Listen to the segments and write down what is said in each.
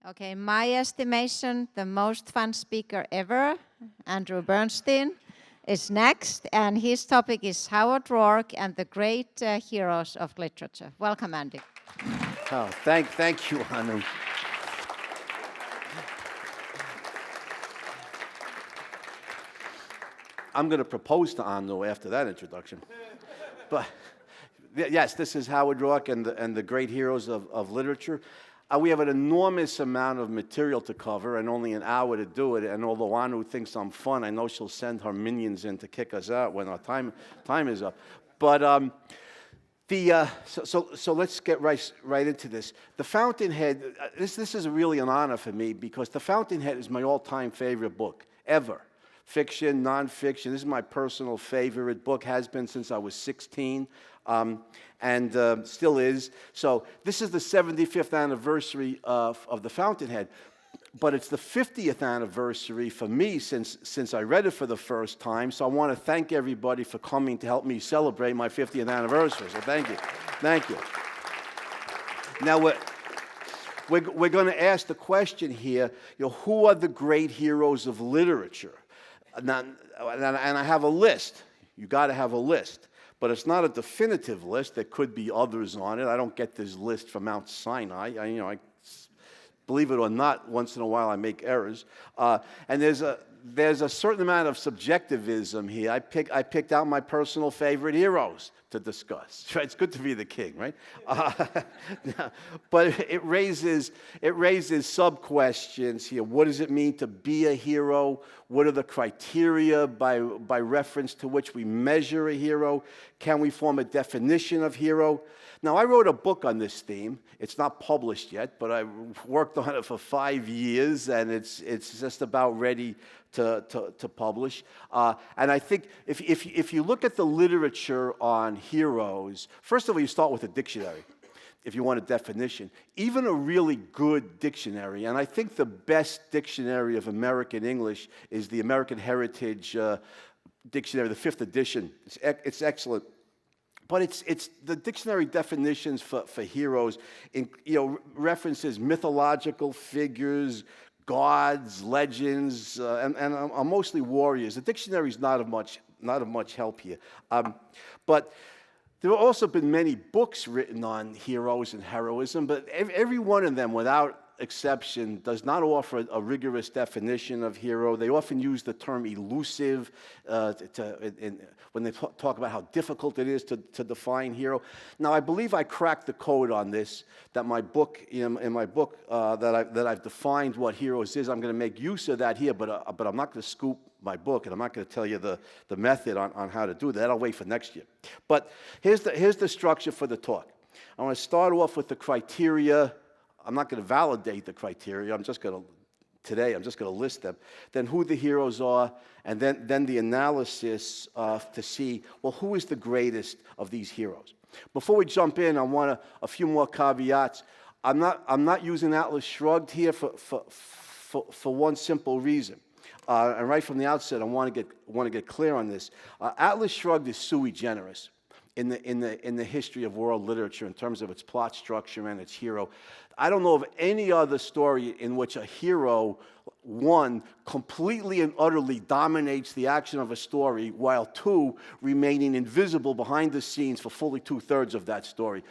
Okay, my estimation, the most fun speaker ever, Andrew Bernstein, is next, and his topic is Howard Roark and the great heroes of literature. Welcome, Andy. Oh, thank you, Anu. I'm going to propose to Anu after that introduction. But yes, this is Howard Roark and the great heroes of literature. We have an enormous amount of material to cover and only an hour to do it. And although Anu thinks I'm fun, I know she'll send her minions in to kick us out when our time is up. But so let's get right into this. The Fountainhead. This is really an honor for me because The Fountainhead is my all-time favorite book ever. Fiction, nonfiction. This is my personal favorite book. Has been since I was 16. And still is. So this is the 75th anniversary of The Fountainhead, but it's the 50th anniversary for me since I read it for the first time. So I want to thank everybody for coming to help me celebrate my 50th anniversary. So thank you, thank you. Now we're going to ask the question here. Who are the great heroes of literature? And I have a list. You got to have a list. But it's not a definitive list. There could be others on it. I don't get this list from Mount Sinai. I believe it or not, once in a while I make errors. And there's a certain amount of subjectivism here. I picked out my personal favorite heroes to discuss. It's good to be the king, right? But it raises sub-questions here. What does it mean to be a hero? What are the criteria by reference to which we measure a hero? Can we form a definition of hero? Now, I wrote a book on this theme. It's not published yet, but I worked on it for 5 years, and it's just about ready to publish. And I think if you look at the literature on heroes, first of all, you start with a dictionary, if you want a definition. Even a really good dictionary, and I think the best dictionary of American English is the American Heritage Dictionary, the 5th edition. It's excellent. But it's the dictionary definitions for heroes, references mythological figures, gods, legends, and are mostly warriors. The dictionary is not of much help here. But there have also been many books written on heroes and heroism, but every one of them, without exception, does not offer a rigorous definition of hero. They often use the term elusive when they talk about how difficult it is to define hero. Now, I believe I cracked the code on this, that my book, in my book, that I've defined what heroes is. I'm going to make use of that here, but I'm not going to scoop my book, and I'm not going to tell you the method on how to do that. I'll wait for next year. But here's the structure for the talk. I want to start off with the criteria. I'm not going to validate the criteria. I'm just going to list them. Then who the heroes are, and then the analysis to see, well, who is the greatest of these heroes? Before we jump in, I want a few more caveats. I'm not using Atlas Shrugged here for one simple reason. And right from the outset, I want to get clear on this. Atlas Shrugged is sui generis in the history of world literature in terms of its plot structure and its hero. I don't know of any other story in which a hero, one, completely and utterly dominates the action of a story, while two, remaining invisible behind the scenes for fully 2/3 of that story.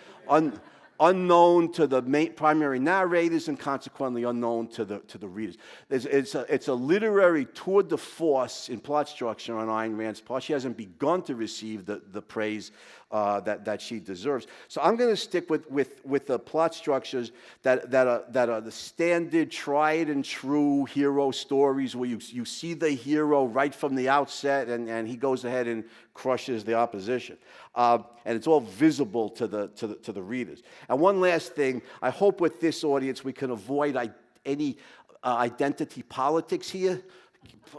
Unknown to the primary narrators and consequently unknown to the readers. It's a literary tour de force in plot structure on Ayn Rand's part. She hasn't begun to receive the praise that she deserves. So I'm going to stick with the plot structures that are the standard, tried and true hero stories where you see the hero right from the outset and he goes ahead and crushes the opposition. And it's all visible to the readers. And one last thing, I hope with this audience we can avoid any identity politics here.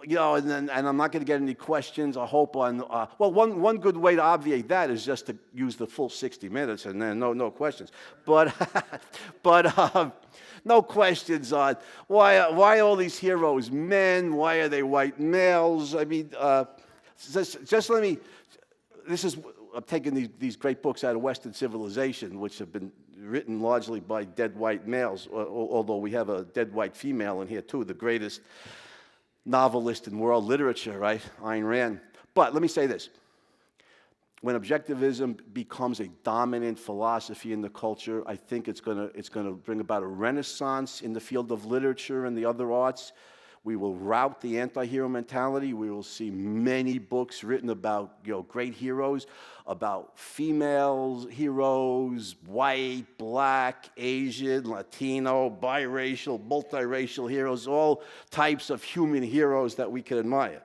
And I'm not going to get any questions. I hope on one good way to obviate that is just to use the full 60 minutes and then no questions. But no questions on why all these heroes men? Why are they white males? I mean, just let me. I'm taking these great books out of Western civilization, which have been written largely by dead white males, although we have a dead white female in here too, the greatest novelist in world literature, right? Ayn Rand. But let me say this. When objectivism becomes a dominant philosophy in the culture, I think it's going to bring about a renaissance in the field of literature and the other arts. We will rout the anti-hero mentality. We will see many books written about, great heroes, about female heroes, white, black, Asian, Latino, biracial, multiracial heroes, all types of human heroes that we can admire.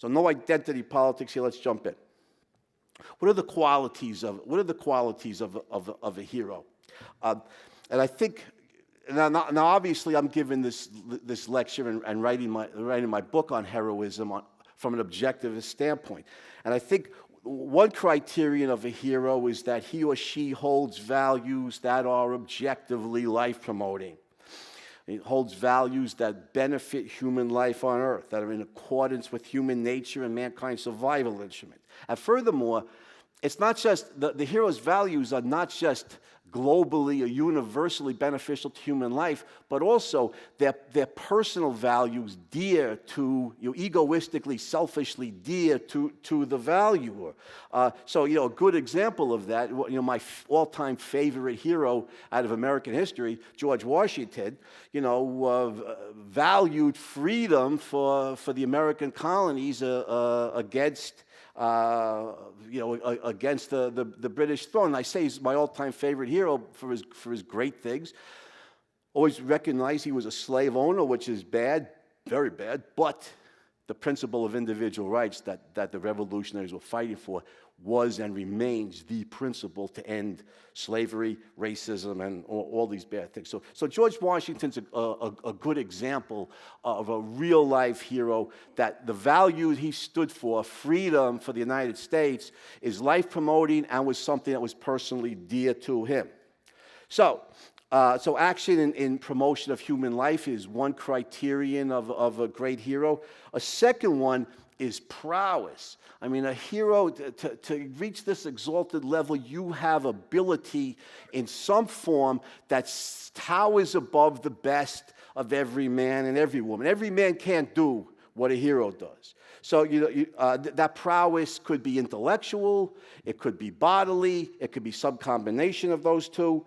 So no identity politics here. Let's jump in. What are the qualities of a hero? And I think now obviously I'm giving this lecture and writing my book on heroism from an objectivist standpoint. And I think one criterion of a hero is that he or she holds values that are objectively life-promoting. It holds values that benefit human life on earth, that are in accordance with human nature and mankind's survival instrument. And furthermore, it's not just, the hero's values are not just globally or universally beneficial to human life, but also their personal values dear to, egoistically, selfishly dear to the valuer. So, a good example of that, my all-time favorite hero out of American history, George Washington, valued freedom for the American colonies against against the British throne. And I say he's my all-time favorite hero for his great things. Always recognized he was a slave owner, which is bad, very bad, but the principle of individual rights that the revolutionaries were fighting for was and remains the principle to end slavery, racism, and all these bad things. So George Washington's a good example of a real-life hero, that the values he stood for, freedom for the United States, is life-promoting and was something that was personally dear to him. So action in promotion of human life is one criterion of a great hero. A second one is prowess. I mean, a hero, to reach this exalted level, you have ability in some form that towers above the best of every man and every woman. Every man can't do what a hero does. So that prowess could be intellectual, it could be bodily, it could be some combination of those two.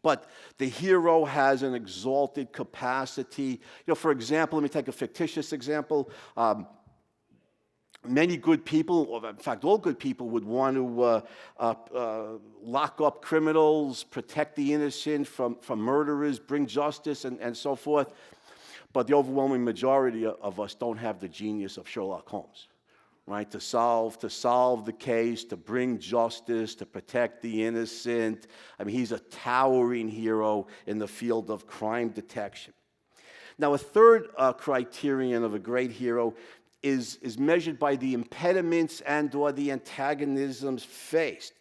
But the hero has an exalted capacity. For example, let me take a fictitious example. Many good people, or in fact all good people, would want to lock up criminals, protect the innocent from murderers, bring justice, and so forth. But the overwhelming majority of us don't have the genius of Sherlock Holmes, right? To solve the case, to bring justice, to protect the innocent. I mean, he's a towering hero in the field of crime detection. Now, a third criterion of a great hero is measured by the impediments and or the antagonisms faced.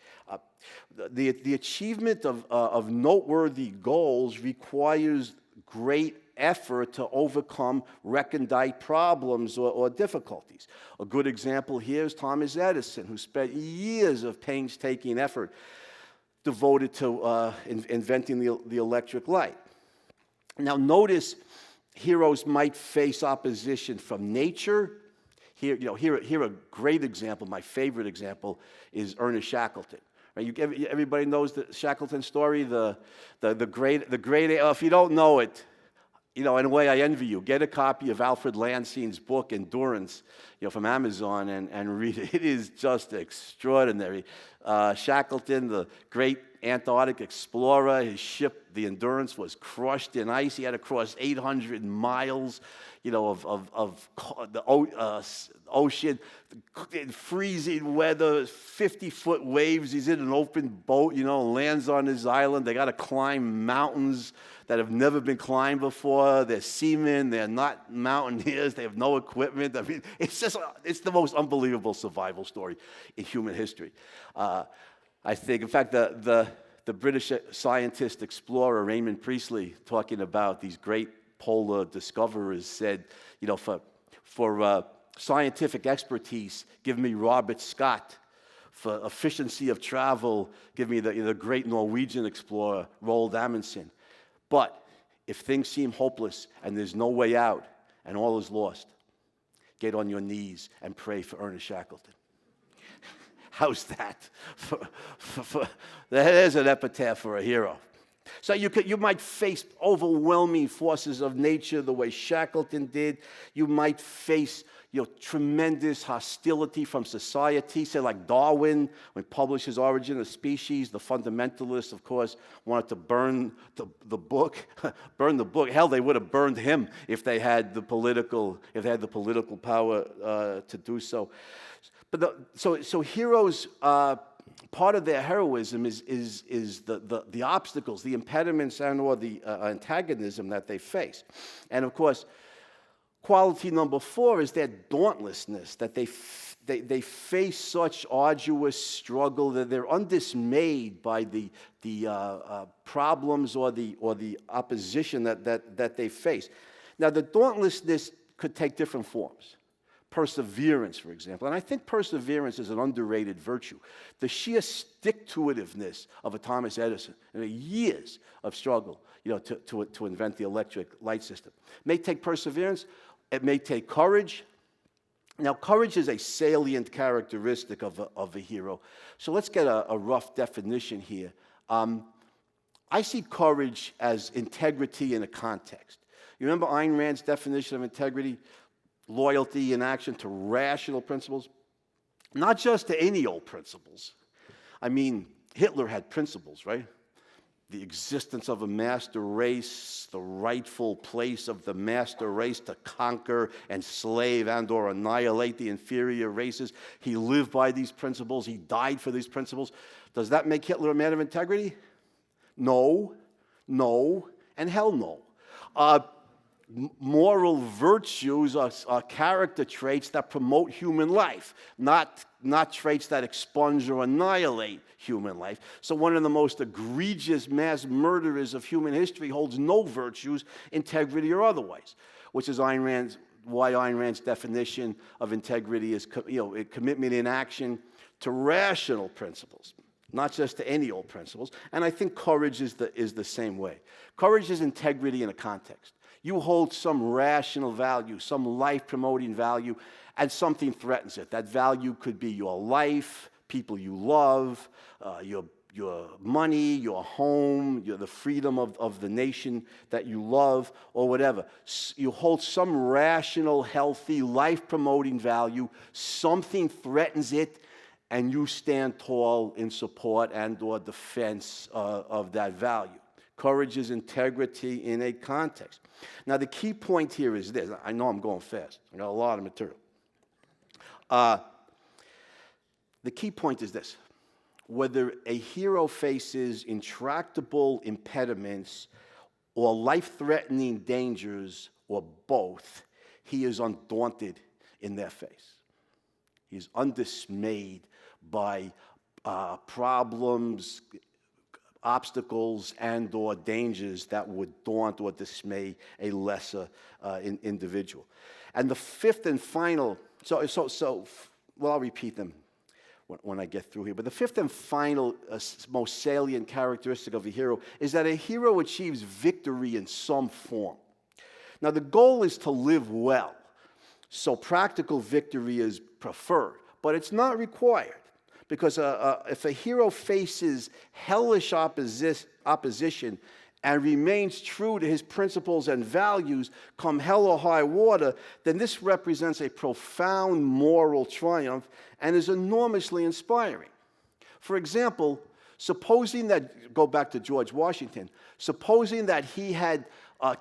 The achievement of noteworthy goals requires great effort to overcome recondite problems or difficulties. A good example here is Thomas Edison, who spent years of painstaking effort devoted to inventing the electric light. Now notice, heroes might face opposition from nature. Here a great example, my favorite example, is Ernest Shackleton. Right? Everybody knows the Shackleton story, the great. If you don't know it, in a way I envy you. Get a copy of Alfred Lansing's book Endurance, from Amazon, and read it. It is just extraordinary. Shackleton, the great Antarctic explorer, his ship, the Endurance, was crushed in ice. He had to cross 800 miles, of the ocean, in freezing weather, 50-foot waves. He's in an open boat, lands on his island. They got to climb mountains that have never been climbed before. They're seamen. They're not mountaineers. They have no equipment. I mean, it's the most unbelievable survival story in human history. I think, in fact, the British scientist explorer Raymond Priestley, talking about these great polar discoverers, said, for scientific expertise, give me Robert Scott. For efficiency of travel, give me the great Norwegian explorer, Roald Amundsen. But if things seem hopeless and there's no way out and all is lost, get on your knees and pray for Ernest Shackleton. How's that? There's an epitaph for a hero. So you might face overwhelming forces of nature the way Shackleton did. You might face tremendous hostility from society. Say like Darwin, when he published his Origin of Species, the fundamentalists, of course, wanted to burn the book. Burn the book. Hell, they would have burned him if they had the political power to do so. But so heroes, part of their heroism is the obstacles, the impediments, and/or the antagonism that they face. And of course, quality number 4 is their dauntlessness, that they face such arduous struggle that they're undismayed by the problems or the opposition that they face. Now, the dauntlessness could take different forms. Perseverance, for example. And I think perseverance is an underrated virtue. The sheer stick-to-itiveness of a Thomas Edison and years of struggle, to invent the electric light system. It may take perseverance. It may take courage. Now, courage is a salient characteristic of a hero. So let's get a rough definition here. I see courage as integrity in a context. You remember Ayn Rand's definition of integrity? Loyalty in action to rational principles, not just to any old principles. I mean, Hitler had principles, right? The existence of a master race, the rightful place of the master race to conquer, enslave, and/or annihilate the inferior races. He lived by these principles. He died for these principles. Does that make Hitler a man of integrity? No, and hell no. Moral virtues are character traits that promote human life, not traits that expunge or annihilate human life. So one of the most egregious mass murderers of human history holds no virtues, integrity or otherwise, which is why Ayn Rand's definition of integrity is commitment in action to rational principles, not just to any old principles. And I think courage is the same way. Courage is integrity in a context. You hold some rational value, some life-promoting value, and something threatens it. That value could be your life, people you love, your money, your home, the freedom of the nation that you love, or whatever. You hold some rational, healthy, life-promoting value. Something threatens it, and you stand tall in support and/or defense of that value. Courage is integrity in a context. Now, the key point here is this. I know I'm going fast. I got a lot of material. The key point is this. Whether a hero faces intractable impediments or life-threatening dangers or both, he is undaunted in their face. He is undismayed by problems, obstacles, and/or dangers that would daunt or dismay a lesser individual. And the fifth and final, I'll repeat them when I get through here. But the fifth and final, most salient characteristic of a hero is that a hero achieves victory in some form. Now, the goal is to live well, so practical victory is preferred, but it's not required. Because if a hero faces hellish opposition and remains true to his principles and values, come hell or high water, then this represents a profound moral triumph and is enormously inspiring. For example, go back to George Washington, supposing that he had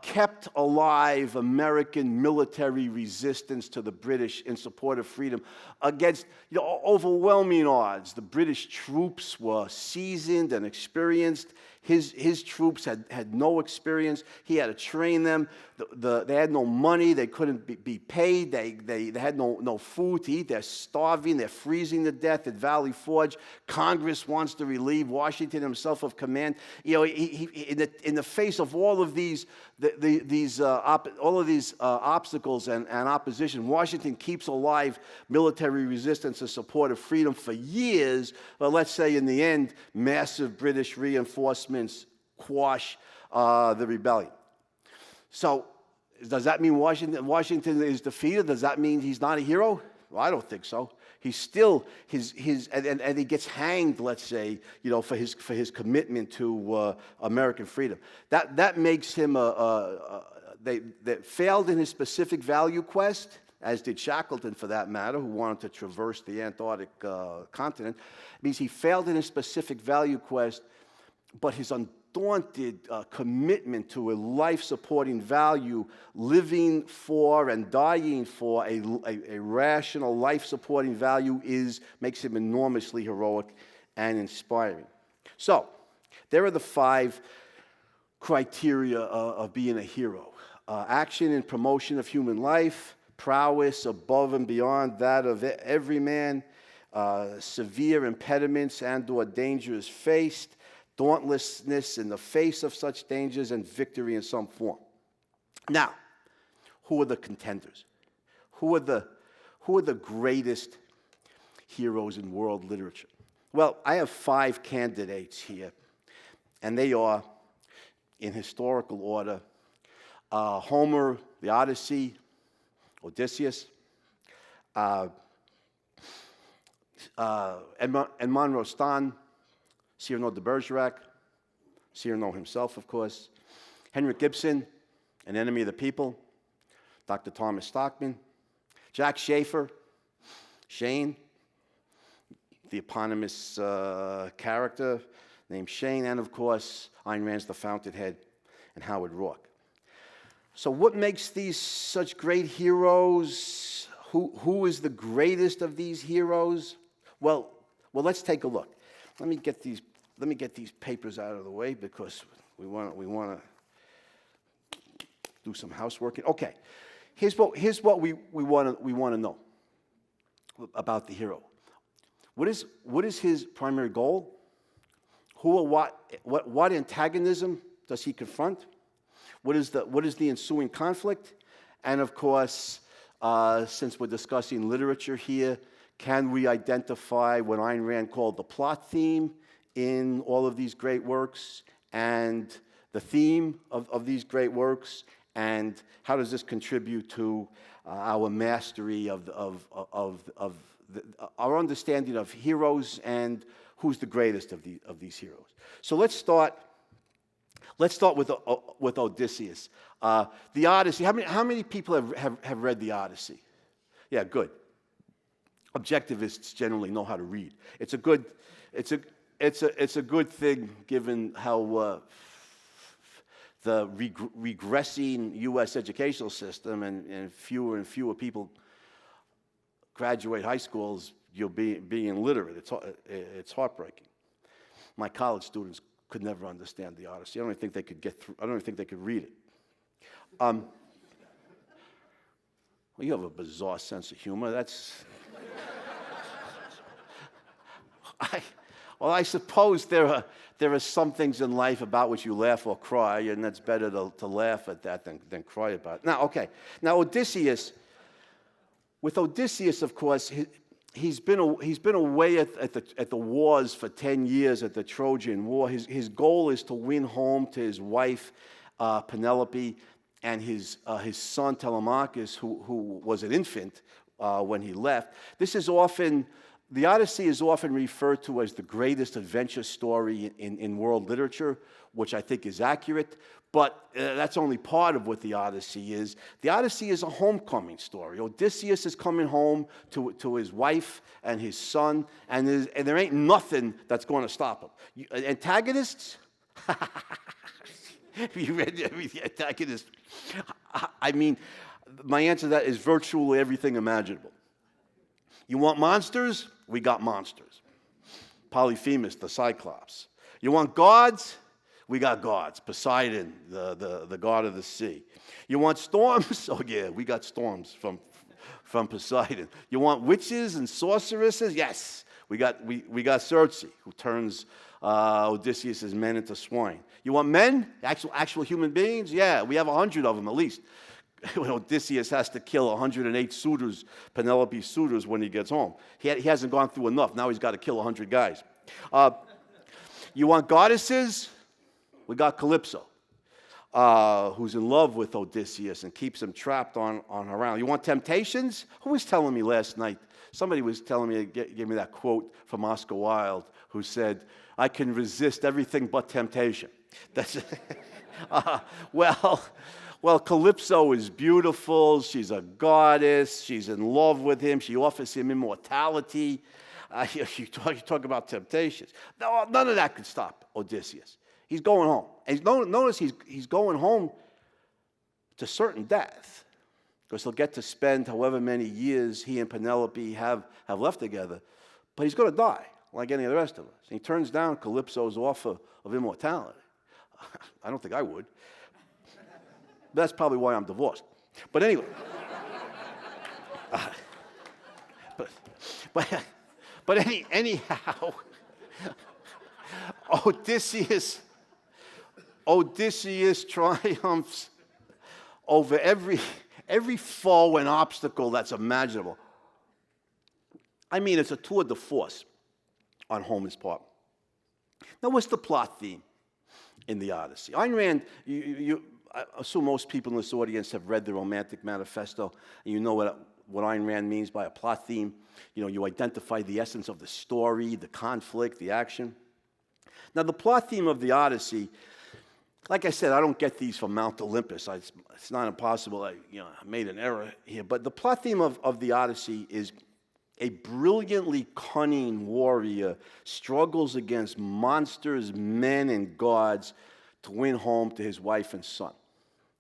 kept alive American military resistance to the British in support of freedom against overwhelming odds. The British troops were seasoned and experienced. His troops had no experience. He had to train them. They had no money. They couldn't be paid. They had no food to eat. They're starving. They're freezing to death at Valley Forge. Congress wants to relieve Washington himself of command. You know, in the face of all of these obstacles and opposition, Washington keeps alive military resistance and support of freedom for years. But let's say in the end, massive British reinforcements quash the rebellion. So does that mean Washington is defeated? Does that mean he's not a hero? Well, I don't think so. He's still and he gets hanged, let's say, you know, for his commitment to American freedom. That makes him they failed in his specific value quest, as did Shackleton for that matter, who wanted to traverse the Antarctic continent. It means he failed in his specific value quest, but his undaunted commitment to a life-supporting value, living for and dying for a rational life-supporting value makes him enormously heroic and inspiring. So, there are the 5 criteria of being a hero. Action and promotion of human life, prowess above and beyond that of every man, severe impediments and/or dangers faced, dauntlessness in the face of such dangers, and victory in some form. Now, who are the contenders? Who are the greatest heroes in world literature? Well, I have 5 candidates here, and they are, in historical order, Homer, the Odyssey, Odysseus, Edmond Rostand, Cyrano de Bergerac, Cyrano himself, of course, Henrik Ibsen, An Enemy of the People, Dr. Thomas Stockman, Jack Schaefer, Shane, the eponymous character named Shane, and of course, Ayn Rand's The Fountainhead, and Howard Roark. So what makes these such great heroes? Who is the greatest of these heroes? Well, let's take a look. Let me get these papers out of the way because we want to do some housework. Okay, here's what we want to know about the hero. What is his primary goal? Who or what antagonism does he confront? What is the ensuing conflict? And of course, since we're discussing literature here, can we identify what Ayn Rand called the plot theme in all of these great works, and the theme of these great works, and how does this contribute to our mastery of our understanding of heroes and who's the greatest of these heroes? So let's start with Odysseus, the Odyssey. How many people have read the Odyssey? Yeah, good. Objectivists generally know how to read. It's a good thing given how the regressing U.S. educational system and fewer people graduate high schools. You're being illiterate. It's heartbreaking. My college students could never understand the Odyssey. I don't even think they could get through. I don't even think they could read it. Well, you have a bizarre sense of humor. That's. I suppose there are some things in life about which you laugh or cry, and it's better to laugh at that than cry about it. Now, okay. Now, Odysseus. With Odysseus, of course, he's been away at the wars for 10 years at the Trojan War. His goal is to win home to his wife Penelope and his son Telemachus, who was an infant when he left. The Odyssey is often referred to as the greatest adventure story in world literature, which I think is accurate, but that's only part of what the Odyssey is. The Odyssey is a homecoming story. Odysseus is coming home to his wife and his son, and there ain't nothing that's going to stop him. Antagonists? You read the antagonist? I mean, my answer to that is virtually everything imaginable. You want monsters? We got monsters. Polyphemus, the Cyclops. You want gods? We got gods. Poseidon, the god of the sea. You want storms? Oh yeah, we got storms from Poseidon. You want witches and sorceresses? Yes, we got Circe, who turns Odysseus' men into swine. You want men? Actual human beings? Yeah, we have 100 of them at least. When Odysseus has to kill 108 suitors, Penelope's suitors, when he gets home. He hasn't gone through enough. Now he's got to kill 100 guys. You want goddesses? We got Calypso, who's in love with Odysseus and keeps him trapped on her island. You want temptations? Who was telling me last night? Somebody was telling me, gave me that quote from Oscar Wilde, who said, "I can resist everything but temptation." That's well, Calypso is beautiful. She's a goddess. She's in love with him. She offers him immortality. You talk about temptations. No, none of that could stop Odysseus. He's going home. And notice he's going home to certain death, because he'll get to spend however many years he and Penelope have left together. But he's going to die, like any of the rest of us. And he turns down Calypso's offer of immortality. I don't think I would. That's probably why I'm divorced. But anyway. Anyhow, Odysseus triumphs over every foe and obstacle that's imaginable. I mean, it's a tour de force on Homer's part. Now, what's the plot theme in the Odyssey? Ayn Rand, I assume most people in this audience have read the Romantic Manifesto, and you know what Ayn Rand means by a plot theme. You know, you identify the essence of the story, the conflict, the action. Now, the plot theme of the Odyssey, like I said, I don't get these from Mount Olympus. It's not impossible. I made an error here. But the plot theme of the Odyssey is a brilliantly cunning warrior struggles against monsters, men, and gods to win home to his wife and son.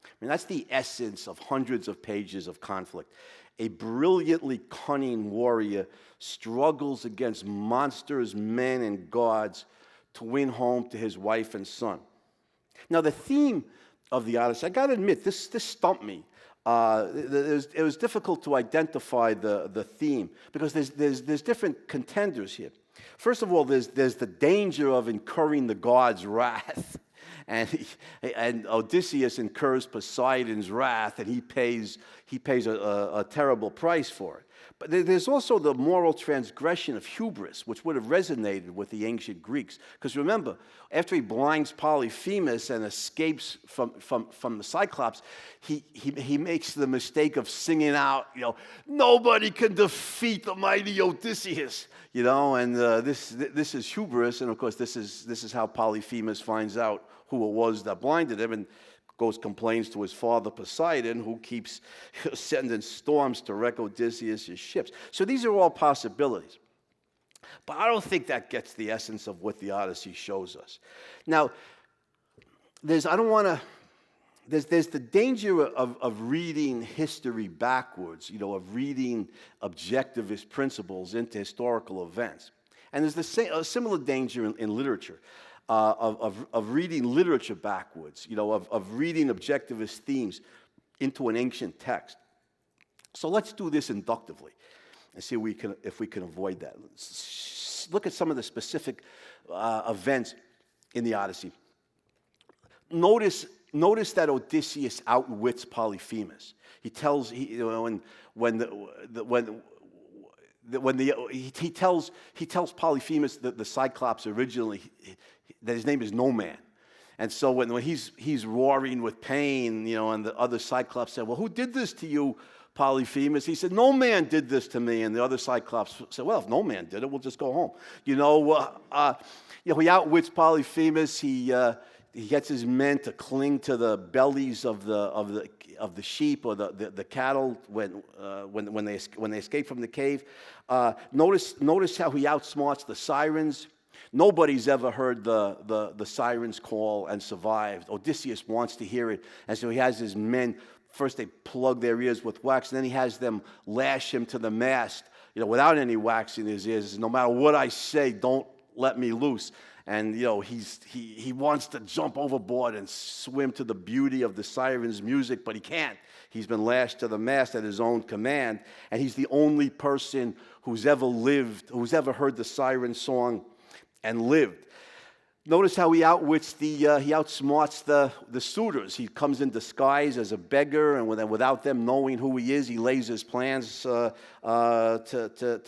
I mean, that's the essence of hundreds of pages of conflict. A brilliantly cunning warrior struggles against monsters, men, and gods to win home to his wife and son. Now, the theme of the Odyssey, I got to admit, this stumped me. It was difficult to identify the theme, because there's different contenders here. First of all, there's the danger of incurring the gods' wrath. And Odysseus incurs Poseidon's wrath, and he pays a terrible price for it. But there's also the moral transgression of hubris, which would have resonated with the ancient Greeks. Because remember, after he blinds Polyphemus and escapes from the Cyclops, he makes the mistake of singing out, "Nobody can defeat the mighty Odysseus," and this is hubris, and of course this is how Polyphemus finds out who it was that blinded him, and complains to his father Poseidon, who keeps sending storms to wreck Odysseus' ships. So these are all possibilities. But I don't think that gets the essence of what the Odyssey shows us. Now, there's the danger of reading history backwards, of reading objectivist principles into historical events. And there's a similar danger in literature. Of reading literature backwards, of reading objectivist themes into an ancient text. So let's do this inductively and see if we can avoid that. Let's look at some of the specific events in the Odyssey. Notice that Odysseus outwits Polyphemus. He tells he tells Polyphemus that the Cyclops originally, that his name is No Man. And so when he's roaring with pain, and the other Cyclops said, "Well, who did this to you, Polyphemus?" He said, "No man did this to me." And the other Cyclops said, "Well, if no man did it, we'll just go home." He outwits Polyphemus. He gets his men to cling to the bellies of the sheep or the cattle when they escape from the cave. Notice how he outsmarts the sirens. Nobody's ever heard the sirens call and survived. Odysseus wants to hear it, and so he has his men. First they plug their ears with wax, and then he has them lash him to the mast, without any wax in his ears. No matter what I say, don't let me loose. And, he wants to jump overboard and swim to the beauty of the siren's music, but he can't. He's been lashed to the mast at his own command, and he's the only person who's ever heard the siren song and lived. Notice how he outsmarts the suitors. He comes in disguise as a beggar, and without them knowing who he is, he lays his plans to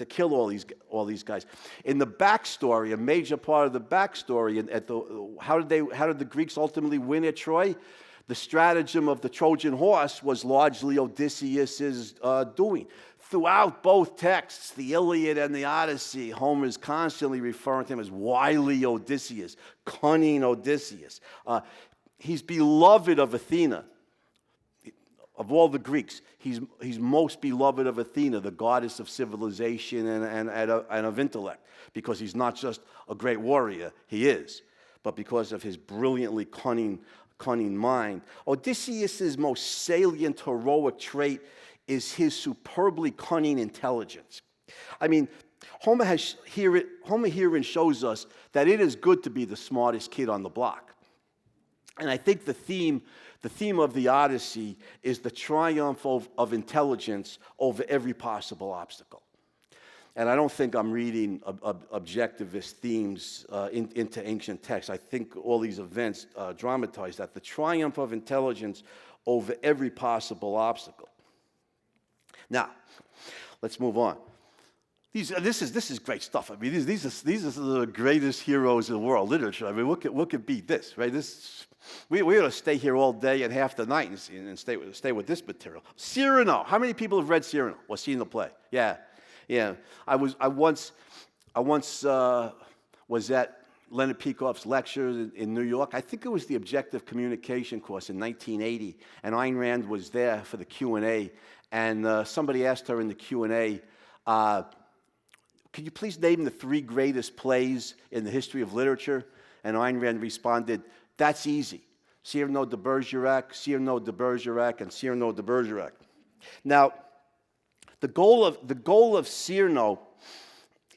kill all these guys. In the backstory, a major part of the backstory, how did the Greeks ultimately win at Troy? The stratagem of the Trojan horse was largely Odysseus's doing. Throughout both texts, the Iliad and the Odyssey, Homer is constantly referring to him as wily Odysseus, cunning Odysseus. He's beloved of Athena. Of all the Greeks, he's most beloved of Athena, the goddess of civilization and of intellect, because he's not just a great warrior, he is, but because of his brilliantly cunning mind. Odysseus's most salient heroic trait is his superbly cunning intelligence. I mean, Homer herein shows us that it is good to be the smartest kid on the block. And I think the theme of the Odyssey is the triumph of intelligence over every possible obstacle. And I don't think I'm reading objectivist themes into ancient texts. I think all these events dramatize that. The triumph of intelligence over every possible obstacle. Now, let's move on. This is great stuff. I mean, these are the greatest heroes in world literature. I mean, what could beat this, right? We ought to stay here all day and half the night and stay with this material. Cyrano. How many people have read Cyrano or seen the play? Yeah. I once was at Leonard Peikoff's lecture in New York. I think it was the Objective Communication course in 1980, and Ayn Rand was there for the Q&A. And somebody asked her in the Q&A, could you please name the 3 greatest plays in the history of literature? And Ayn Rand responded, that's easy. Cyrano de Bergerac, Cyrano de Bergerac, and Cyrano de Bergerac. Now, the goal of Cyrano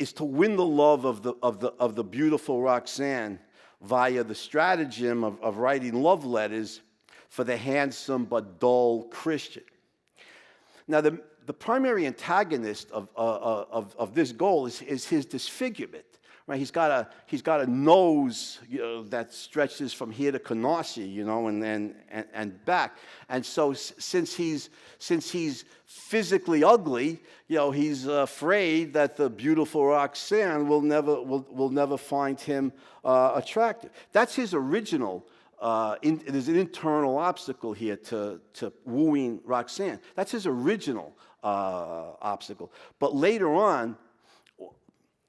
is to win the love of the beautiful Roxanne via the stratagem of writing love letters for the handsome but dull Christian. Now, the primary antagonist of this goal is his disfigurement. Right? He's got a nose, that stretches from here to Canarsie, and back. And so since he's physically ugly, he's afraid that the beautiful Roxanne will never find him attractive. That's his original. There's an internal obstacle here to wooing Roxanne. That's his original obstacle. But later on,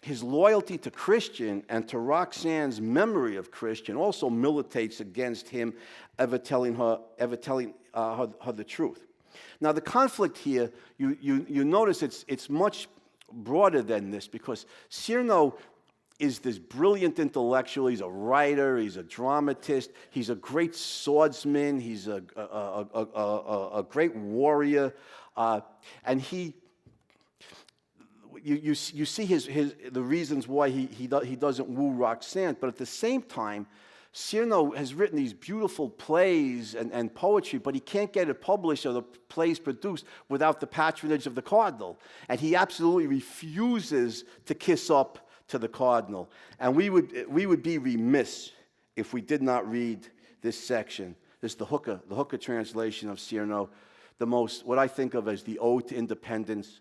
his loyalty to Christian and to Roxanne's memory of Christian also militates against him ever telling her the truth. Now, the conflict here, you notice it's much broader than this, because Cyrano is this brilliant intellectual. He's a writer. He's a dramatist. He's a great swordsman. He's a great warrior, and You see the reasons why he doesn't woo Roxanne, but at the same time, Cyrano has written these beautiful plays and poetry, but he can't get it published or the plays produced without the patronage of the cardinal, and he absolutely refuses to kiss up to the cardinal. And we would be remiss if we did not read this section. This is the Hooker translation of Cyrano, what I think of as the Ode to Independence.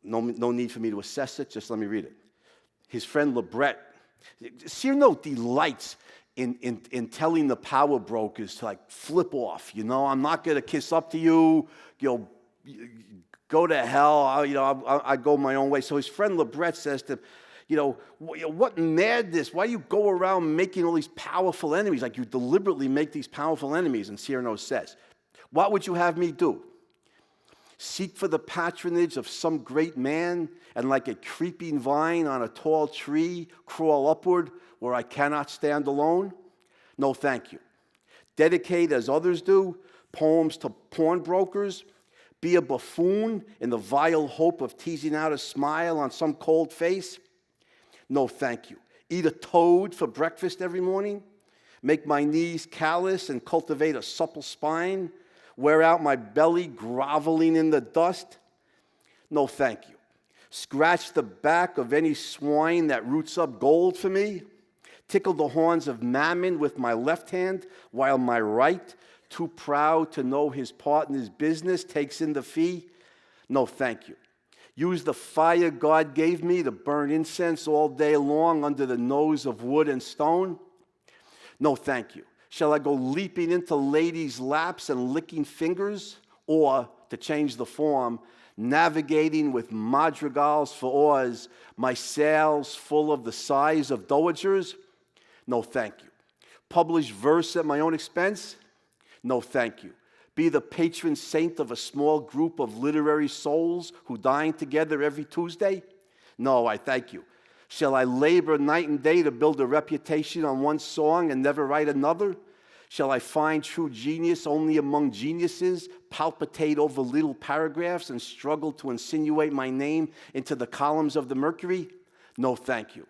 No need for me to assess it, just let me read it. His friend Lebret, Cyrano delights in telling the power brokers to flip off. I'm not going to kiss up to you. Go to hell. I go my own way. So his friend Lebret says to him, what madness? Why do you go around making all these powerful enemies? You deliberately make these powerful enemies. And Cyrano says, what would you have me do? Seek for the patronage of some great man, and like a creeping vine on a tall tree, crawl upward where I cannot stand alone? No, thank you. Dedicate, as others do, poems to pawnbrokers? Be a buffoon in the vile hope of teasing out a smile on some cold face? No, thank you. Eat a toad for breakfast every morning? Make my knees callous and cultivate a supple spine? Wear out my belly groveling in the dust? No, thank you. Scratch the back of any swine that roots up gold for me? Tickle the horns of mammon with my left hand, while my right, too proud to know his partner's business, takes in the fee? No, thank you. Use the fire God gave me to burn incense all day long under the nose of wood and stone? No, thank you. Shall I go leaping into ladies' laps and licking fingers? Or, to change the form, navigating with madrigals for oars, my sails full of the sighs of dowagers? No, thank you. Publish verse at my own expense? No, thank you. Be the patron saint of a small group of literary souls who dine together every Tuesday? No, I thank you. Shall I labor night and day to build a reputation on one song and never write another? Shall I find true genius only among geniuses, palpitate over little paragraphs, and struggle to insinuate my name into the columns of the Mercury? No, thank you.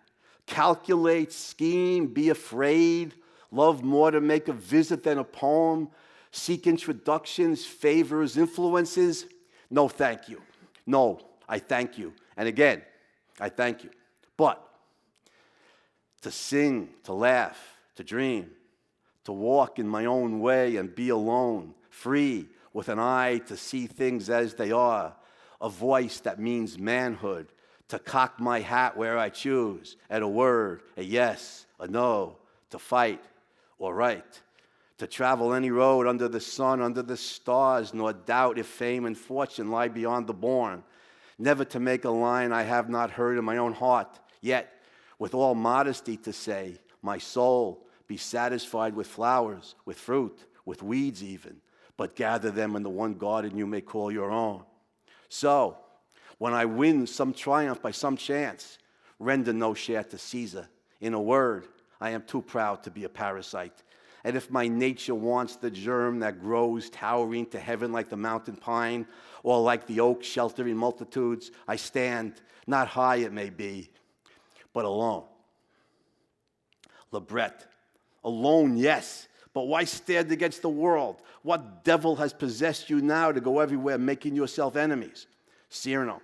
Calculate, scheme, be afraid, love more to make a visit than a poem, seek introductions, favors, influences? No, thank you. No, I thank you. And again, I thank you. But to sing, to laugh, to dream, to walk in my own way and be alone, free, with an eye to see things as they are, a voice that means manhood, to cock my hat where I choose, at a word, a yes, a no, to fight or write, to travel any road under the sun, under the stars, nor doubt if fame and fortune lie beyond the bourne, never to make a line I have not heard in my own heart, yet, with all modesty to say, my soul, be satisfied with flowers, with fruit, with weeds even, but gather them in the one garden you may call your own. So, when I win some triumph by some chance, render no share to Caesar. In a word, I am too proud to be a parasite. And if my nature wants the germ that grows towering to heaven like the mountain pine, or like the oak sheltering multitudes, I stand, not high it may be, but alone. Libret, alone, yes, but why stand against the world? What devil has possessed you now to go everywhere making yourself enemies? Cyrano,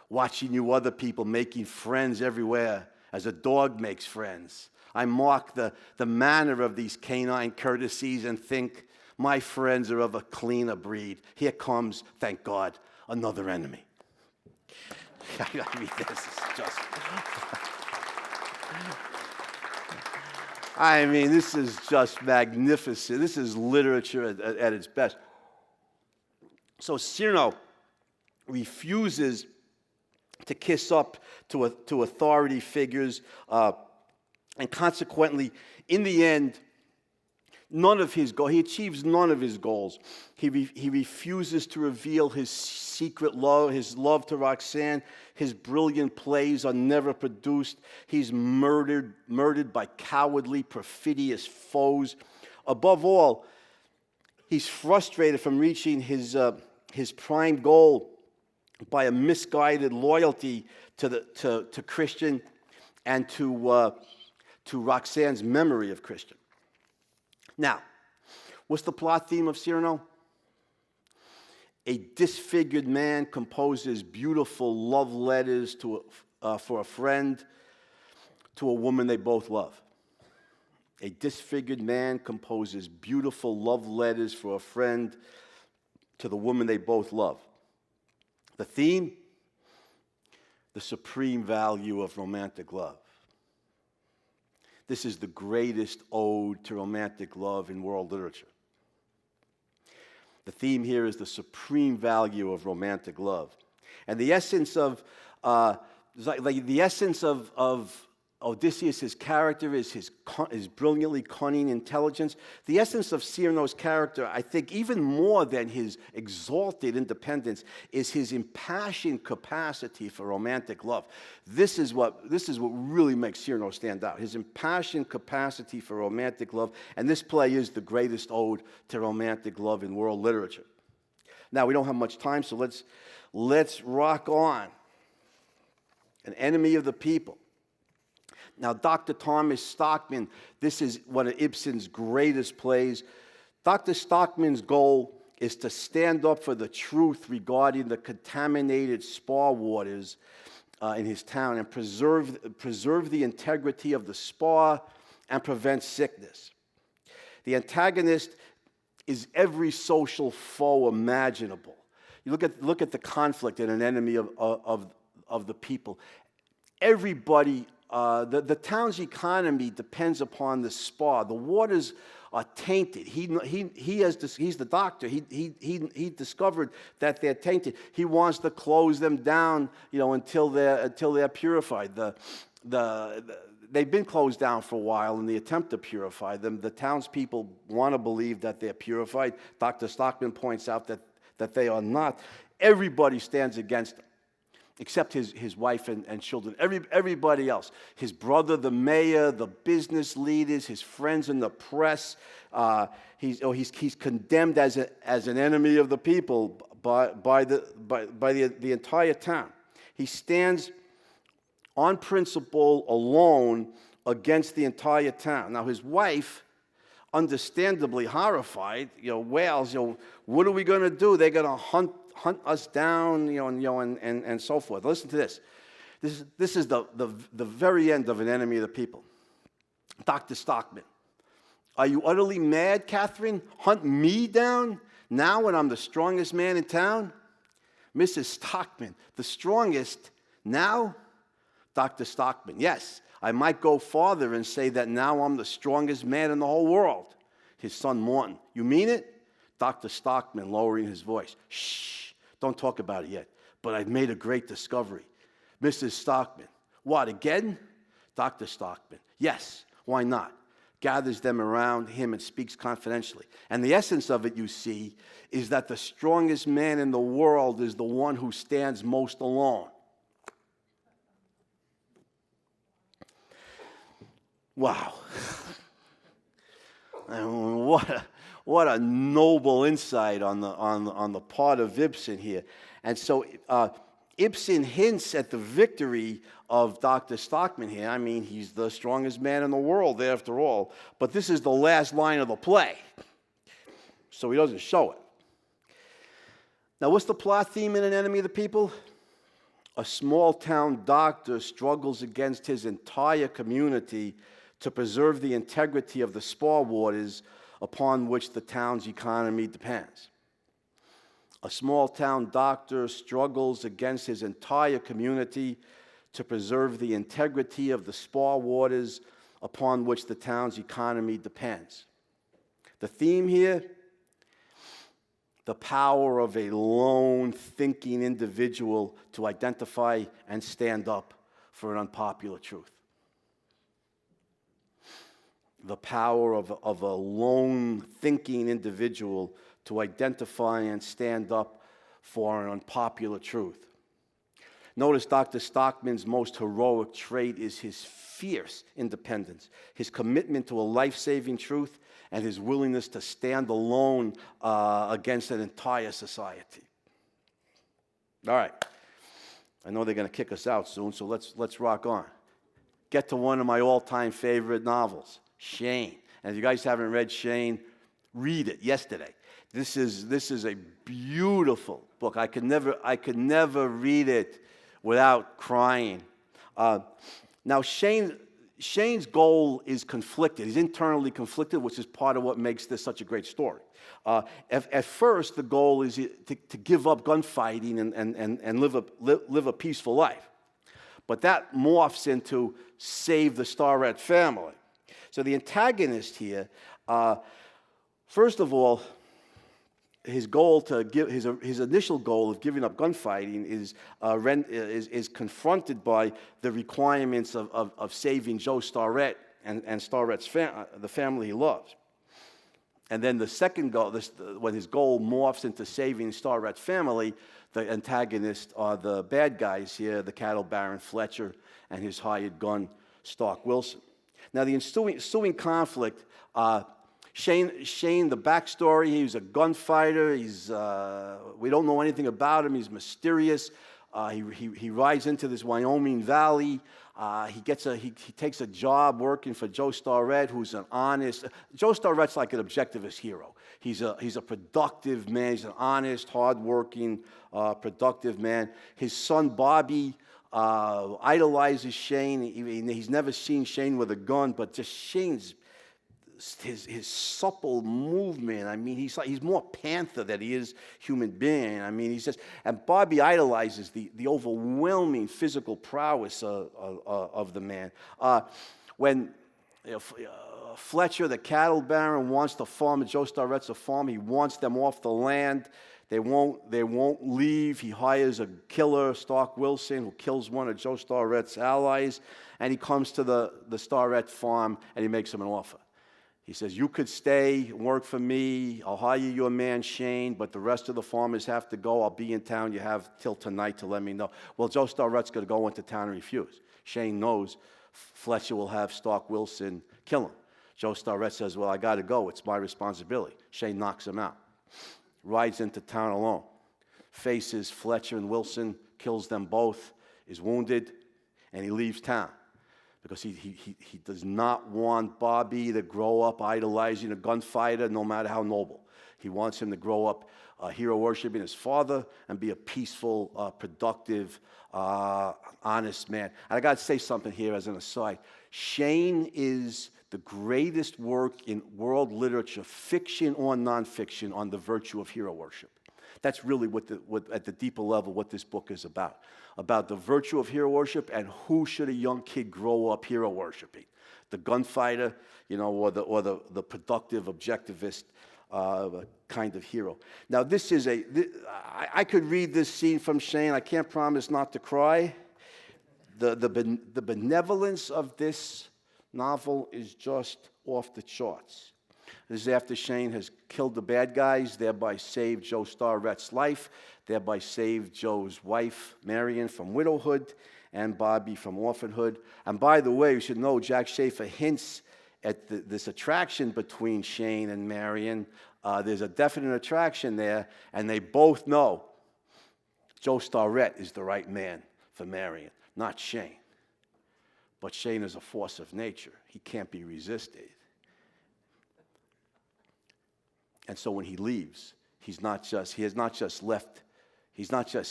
watching you other people making friends everywhere as a dog makes friends. I mark the manner of these canine courtesies and think, my friends are of a cleaner breed. Here comes, thank God, another enemy. I mean, this is just... I mean, this is just magnificent. This is literature at its best. So Cyrano refuses to kiss up to authority figures, and consequently, in the end, he achieves none of his goals. He refuses to reveal his secret love, his love to Roxanne. His brilliant plays are never produced. He's murdered by cowardly, perfidious foes. Above all, he's frustrated from reaching his prime goal by a misguided loyalty to Christian and to Roxanne's memory of Christian. Now, what's the plot theme of Cyrano? A disfigured man composes beautiful love letters for a friend to a woman they both love. A disfigured man composes beautiful love letters for a friend to the woman they both love. The theme? The supreme value of romantic love. This is the greatest ode to romantic love in world literature. The theme here is the supreme value of romantic love. And the essence of Odysseus' character is his brilliantly cunning intelligence. The essence of Cyrano's character, I think, even more than his exalted independence, is his impassioned capacity for romantic love. This is what really makes Cyrano stand out, his impassioned capacity for romantic love, and this play is the greatest ode to romantic love in world literature. Now, we don't have much time, so let's rock on. An enemy of the people. Now, Dr. Thomas Stockman, this is one of Ibsen's greatest plays. Dr. Stockman's goal is to stand up for the truth regarding the contaminated spa waters in his town and preserve the integrity of the spa and prevent sickness. The antagonist is every social foe imaginable. You look at the conflict in an enemy of the people. Everybody, the town's economy depends upon the spa. The waters are tainted. He's the doctor. He discovered that they're tainted. He wants to close them down, until they're purified. They've been closed down for a while in the attempt to purify them. The townspeople want to believe that they're purified. Dr. Stockman points out that they are not. Everybody stands against them, except his wife and children. Everybody else. His brother, the mayor, the business leaders, his friends in the press. He's condemned as an enemy of the people by the entire town. He stands on principle alone against the entire town. Now, his wife, understandably horrified, wails, what are we going to do? They're going to hunt us down, and so forth. Listen to this. This is the very end of an enemy of the people. Dr. Stockman, are you utterly mad, Catherine? Hunt me down now when I'm the strongest man in town? Mrs. Stockman, the strongest now? Dr. Stockman, yes, I might go farther and say that now I'm the strongest man in the whole world. His son Morton, you mean it? Dr. Stockman, lowering his voice, shh, don't talk about it yet, but I've made a great discovery. Mrs. Stockman, what, again? Dr. Stockman, yes, why not? Gathers them around him and speaks confidentially. And the essence of it, you see, is that the strongest man in the world is the one who stands most alone. Wow. What a noble insight on the part of Ibsen here. And so Ibsen hints at the victory of Dr. Stockman here. I mean, he's the strongest man in the world, after all. But this is the last line of the play, so he doesn't show it. Now, what's the plot theme in An Enemy of the People? A small-town doctor struggles against his entire community to preserve the integrity of the spa waters upon which the town's economy depends. A small-town doctor struggles against his entire community to preserve the integrity of the spa waters upon which the town's economy depends. The theme here, the power of a lone, thinking individual to identify and stand up for an unpopular truth. The power of a lone, thinking individual to identify and stand up for an unpopular truth. Notice Dr. Stockman's most heroic trait is his fierce independence, his commitment to a life-saving truth, and his willingness to stand alone against an entire society. All right. I know they're going to kick us out soon, so let's rock on. Get to one of my all-time favorite novels, Shane. And if you guys haven't read Shane, read it yesterday. This is a beautiful book. I could never read it without crying. Now Shane's goal is conflicted. He's internally conflicted, which is part of what makes this such a great story. At first, the goal is to give up gunfighting and live a peaceful life. But that morphs into save the Starrett family. So the antagonist here, first of all, his initial goal of giving up gunfighting is confronted by the requirements of saving Joe Starrett and Starrett's the family he loves. And then the second goal, when his goal morphs into saving Starrett's family, the antagonists are the bad guys here, the cattle baron Fletcher and his hired gun Stark Wilson. Now the ensuing conflict, Shane, the backstory, he was a gunfighter. We don't know anything about him. He's mysterious. He rides into this Wyoming valley He takes a job working for Joe Starrett, who's an honest. Joe Starrett's like an objectivist hero. He's a productive man. He's an honest, hardworking, productive man. His son Bobby idolizes Shane. He's never seen Shane with a gun, but just Shane's his supple movement. I mean, he's more panther than he is human being. I mean, and Bobby idolizes the overwhelming physical prowess of the man. When Fletcher, the cattle baron, wants to farm, and Joe Starrett's a farmer, he wants them off the land. They won't leave. He hires a killer, Stark Wilson, who kills one of Joe Starrett's allies, and he comes to the Starrett farm and he makes him an offer. He says, you could stay and work for me. I'll hire your man, Shane, but the rest of the farmers have to go. I'll be in town. You have till tonight to let me know. Well, Joe Starrett's going to go into town and refuse. Shane knows Fletcher will have Stark Wilson kill him. Joe Starrett says, well, I got to go. It's my responsibility. Shane knocks him out. Rides into town alone. Faces Fletcher and Wilson, kills them both, is wounded, and he leaves town. Because he does not want Bobby to grow up idolizing a gunfighter, no matter how noble. He wants him to grow up hero worshiping his father and be a peaceful, productive, honest man. And I got to say something here as an aside. Shane is the greatest work in world literature, fiction or nonfiction, on the virtue of hero worship. That's really at the deeper level what this book is about the virtue of hero worship and who should a young kid grow up hero worshiping. The gunfighter, or the productive, objectivist kind of hero. Now, I could read this scene from Shane. I can't promise not to cry. The benevolence of this novel is just off the charts. This is after Shane has killed the bad guys, thereby saved Joe Starrett's life, thereby saved Joe's wife, Marion, from widowhood, and Bobby from orphanhood. And by the way, you should know Jack Schaefer hints at this attraction between Shane and Marion. There's a definite attraction there, and they both know Joe Starrett is the right man for Marion, not Shane. But Shane is a force of nature. He can't be resisted. And so when he leaves, he has not just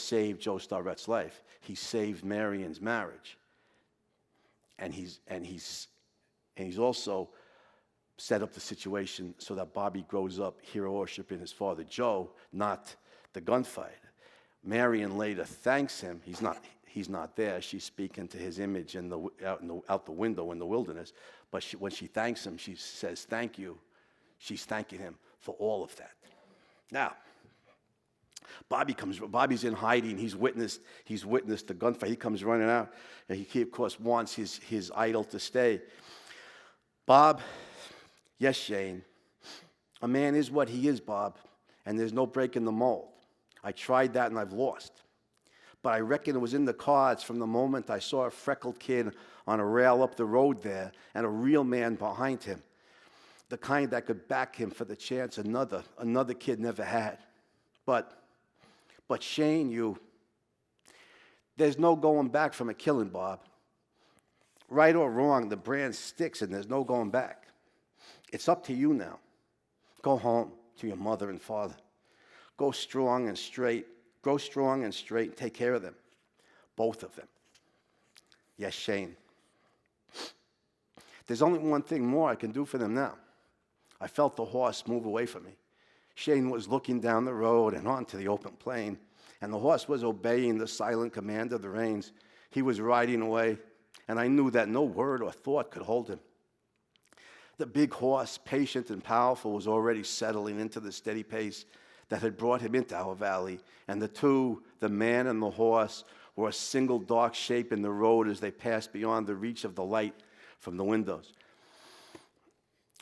saved Joe Starrett's life, he saved Marion's marriage. And he's also set up the situation so that Bobby grows up hero worshiping his father Joe, not the gunfighter. Marion later thanks him. He's not there. She's speaking to his image out the window in the wilderness. But when she thanks him, she says, thank you. She's thanking him for all of that. Now, Bobby's in hiding. He's witnessed the gunfight. He comes running out. And he, of course, wants his idol to stay. Bob, yes, Shane, a man is what he is, Bob, and there's no breaking the mold. I tried that and I've lost. But I reckon it was in the cards from the moment I saw a freckled kid on a rail up the road there and a real man behind him. The kind that could back him for the chance another kid never had. But Shane, there's no going back from a killing, Bob. Right or wrong, the brand sticks and there's no going back. It's up to you now. Go home to your mother and father. Grow strong and straight, and take care of them. Both of them. Yes, Shane. There's only one thing more I can do for them now. I felt the horse move away from me. Shane was looking down the road and onto the open plain, and the horse was obeying the silent command of the reins. He was riding away, and I knew that no word or thought could hold him. The big horse, patient and powerful, was already settling into the steady pace that had brought him into our valley, and the two, the man and the horse, were a single dark shape in the road as they passed beyond the reach of the light from the windows.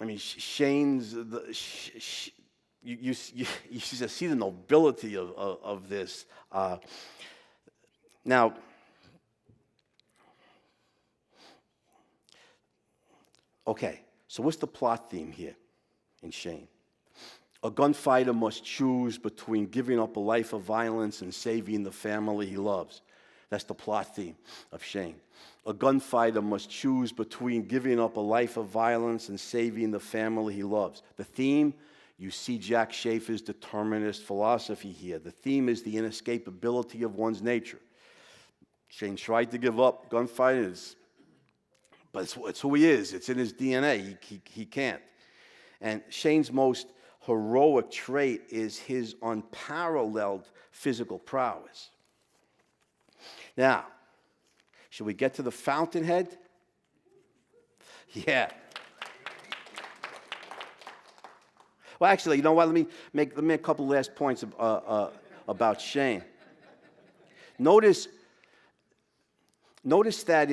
I mean, Shane's, you see the nobility of this. Now, okay, so what's the plot theme here in Shane? A gunfighter must choose between giving up a life of violence and saving the family he loves. That's the plot theme of Shane. A gunfighter must choose between giving up a life of violence and saving the family he loves. The theme, you see Jack Schaefer's determinist philosophy here. The theme is the inescapability of one's nature. Shane tried to give up gunfighting, but it's who he is. It's in his DNA. He can't. And Shane's most heroic trait is his unparalleled physical prowess. Now, should we get to the Fountainhead? Yeah. Well, actually, you know what? Let me make a couple last points about Shane. Notice that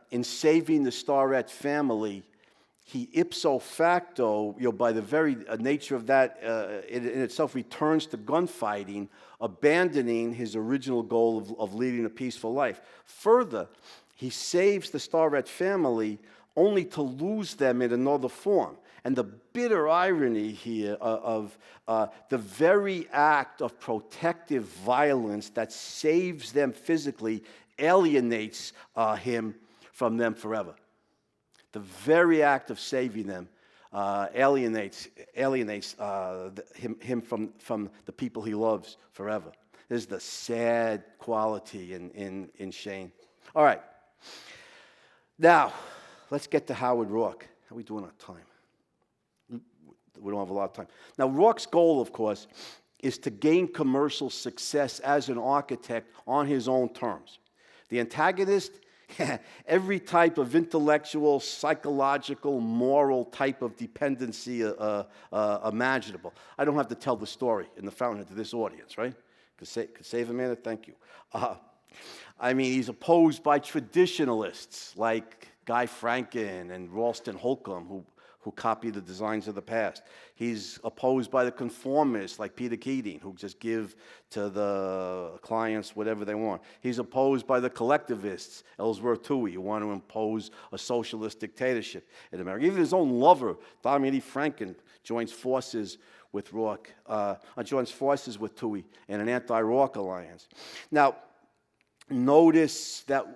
in saving the Starrett family, he ipso facto, by the very nature of that in itself, returns to gunfighting, abandoning his original goal of leading a peaceful life. Further, he saves the Starrett family only to lose them in another form. And the bitter irony here of the very act of protective violence that saves them physically alienates him from them forever. The very act of saving them alienates him from the people he loves forever. This is the sad quality in Shane. All right. Now, let's get to Howard Roark. How are we doing on time? We don't have a lot of time. Now, Roark's goal, of course, is to gain commercial success as an architect on his own terms. The antagonist, every type of intellectual, psychological, moral type of dependency imaginable. I don't have to tell the story in the Fountainhead to this audience, right? Could save a minute? Thank you. I mean, he's opposed by traditionalists like Guy Franken and Ralston Holcomb, who copy the designs of the past. He's opposed by the conformists like Peter Keating, who just give to the clients whatever they want. He's opposed by the collectivists, Ellsworth Toohey, who want to impose a socialist dictatorship in America. Even his own lover, Dominique Franken, joins forces with Toohey in an anti-Roark alliance. Now, notice that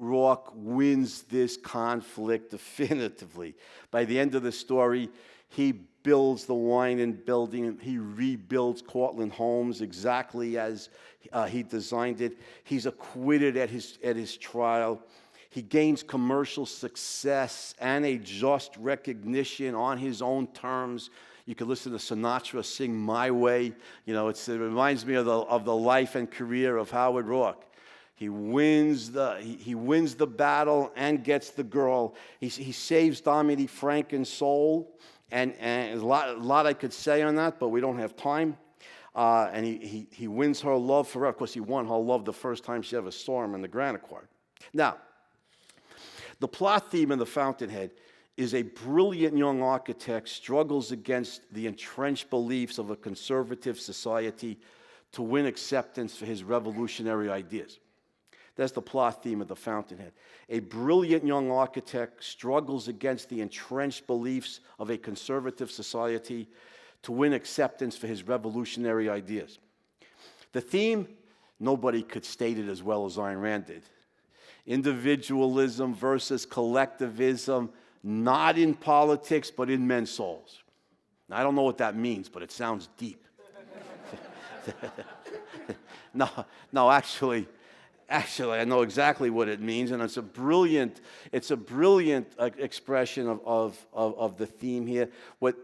Roark wins this conflict definitively. By the end of the story, he builds the Winan building. He rebuilds Cortlandt Homes exactly as he designed it. He's acquitted at his trial. He gains commercial success and a just recognition on his own terms. You could listen to Sinatra sing "My Way." It reminds me of the life and career of Howard Roark. He wins the battle and gets the girl. He saves Dominique Franken's soul, and there's a lot I could say on that, but we don't have time. And he wins her love forever. Of course, he won her love the first time she ever saw him in the Granite Court. Now, the plot theme in The Fountainhead is a brilliant young architect struggles against the entrenched beliefs of a conservative society to win acceptance for his revolutionary ideas. That's the plot theme of The Fountainhead. A brilliant young architect struggles against the entrenched beliefs of a conservative society to win acceptance for his revolutionary ideas. The theme, nobody could state it as well as Ayn Rand did. Individualism versus collectivism, not in politics, but in men's souls. Now, I don't know what that means, but it sounds deep. No, actually, I know exactly what it means, and it's a brilliant expression of the theme here. What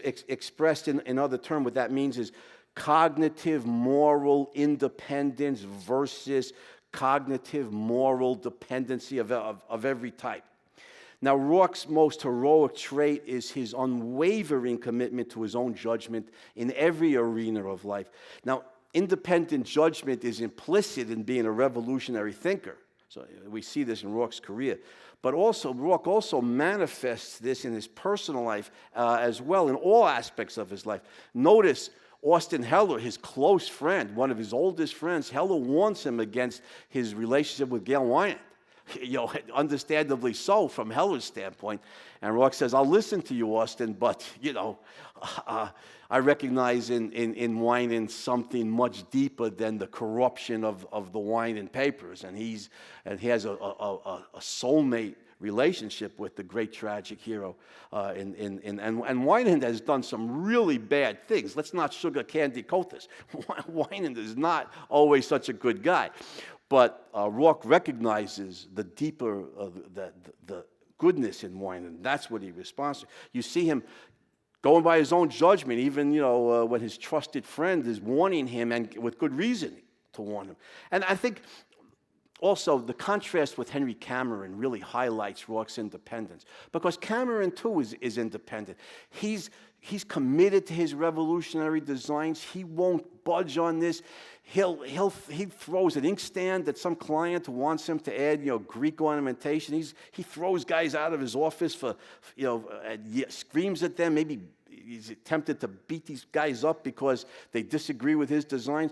expressed in other terms, what that means is cognitive moral independence versus cognitive moral dependency of every type. Now, Roark's most heroic trait is his unwavering commitment to his own judgment in every arena of life. Now, independent judgment is implicit in being a revolutionary thinker. So we see this in Roark's career. But also, Roark also manifests this in his personal life as well, in all aspects of his life. Notice Austin Heller, his close friend, one of his oldest friends, Heller warns him against his relationship with Gail Wynand. understandably so from Heller's standpoint. And Roark says, I'll listen to you, Austin, but, I recognize in Winan something much deeper than the corruption of the Winan papers. And he has a soulmate relationship with the great tragic hero. And Winan has done some really bad things. Let's not sugar candy coat this. Winan is not always such a good guy. But Roark recognizes the deeper, the goodness in Winan. That's what he responds to. You see him going by his own judgment, even when his trusted friend is warning him, and with good reason to warn him. And I think also the contrast with Henry Cameron really highlights Roark's independence, because Cameron too is independent. He's committed to his revolutionary designs. He won't budge on this. He throws an inkstand at some client who wants him to add Greek ornamentation. He throws guys out of his office for screams at them. Maybe he's tempted to beat these guys up because they disagree with his designs.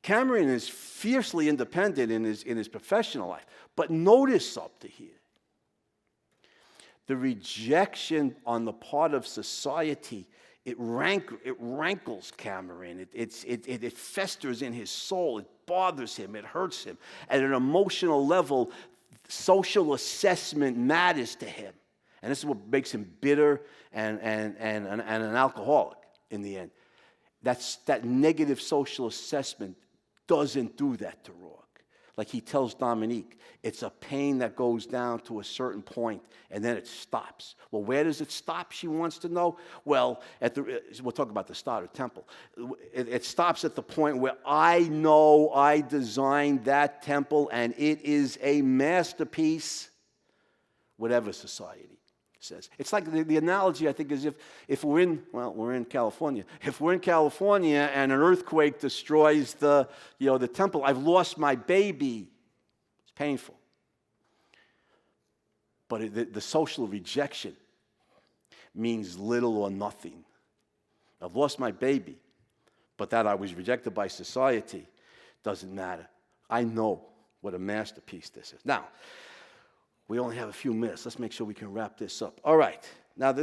Cameron is fiercely independent in his professional life. But notice something here. The rejection on the part of society, it rankles Cameron. It festers in his soul. It bothers him. It hurts him. At an emotional level, social assessment matters to him. And this is what makes him bitter and an alcoholic in the end. That negative social assessment doesn't do that to Roark. Like he tells Dominique, it's a pain that goes down to a certain point, and then it stops. Well, where does it stop, she wants to know? Well, we'll talk about the starter temple. It stops at the point where I know I designed that temple, and it is a masterpiece, whatever society says. It's like the analogy, I think, is if we're in California. If we're in California and an earthquake destroys the temple, I've lost my baby. It's painful. But the social rejection means little or nothing. I've lost my baby, but that I was rejected by society doesn't matter. I know what a masterpiece this is. Now, we only have a few minutes. Let's make sure we can wrap this up. All right. Now,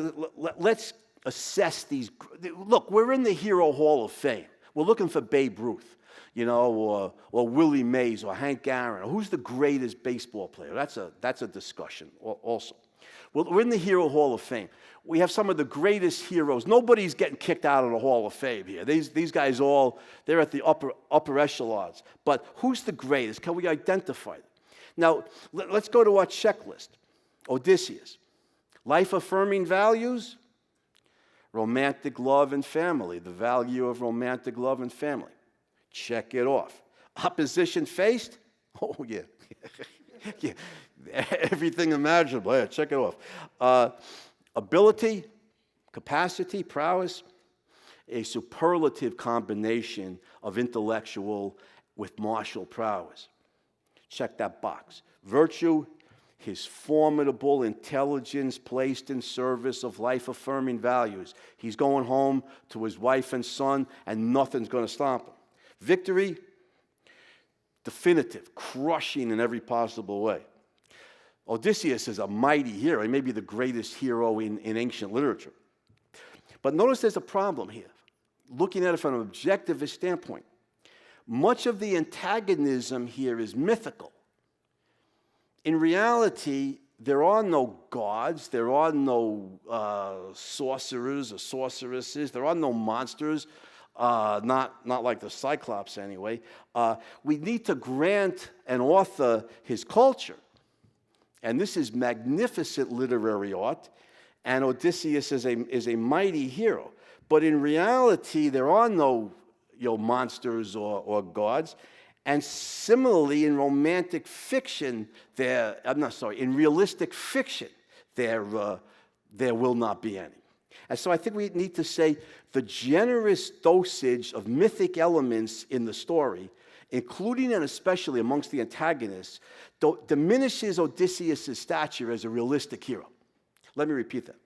let's assess these. Look, we're in the Hero Hall of Fame. We're looking for Babe Ruth, or Willie Mays or Hank Aaron. Who's the greatest baseball player? That's a discussion also. Well, we're in the Hero Hall of Fame. We have some of the greatest heroes. Nobody's getting kicked out of the Hall of Fame here. These guys they're at the upper echelons. But who's the greatest? Can we identify them? Now, let's go to our checklist. Odysseus. Life-affirming values, romantic love and family. The value of romantic love and family. Check it off. Opposition faced? Oh, yeah. Yeah. Everything imaginable. Yeah, check it off. Ability, capacity, prowess. A superlative combination of intellectual with martial prowess. Check that box. Virtue, his formidable intelligence placed in service of life-affirming values. He's going home to his wife and son, and nothing's going to stop him. Victory, definitive, crushing in every possible way. Odysseus is a mighty hero. He may be the greatest hero in ancient literature. But notice there's a problem here. Looking at it from an objectivist standpoint, much of the antagonism here is mythical. In reality, there are no gods, there are no sorcerers or sorceresses, there are no monsters, not like the Cyclops anyway. We need to grant an author his culture. And this is magnificent literary art, and Odysseus is a mighty hero. But in reality, there are no monsters or gods. And similarly, in romantic fiction, in realistic fiction, there will not be any. And so I think we need to say the generous dosage of mythic elements in the story, including and especially amongst the antagonists, diminishes Odysseus' stature as a realistic hero. Let me repeat that.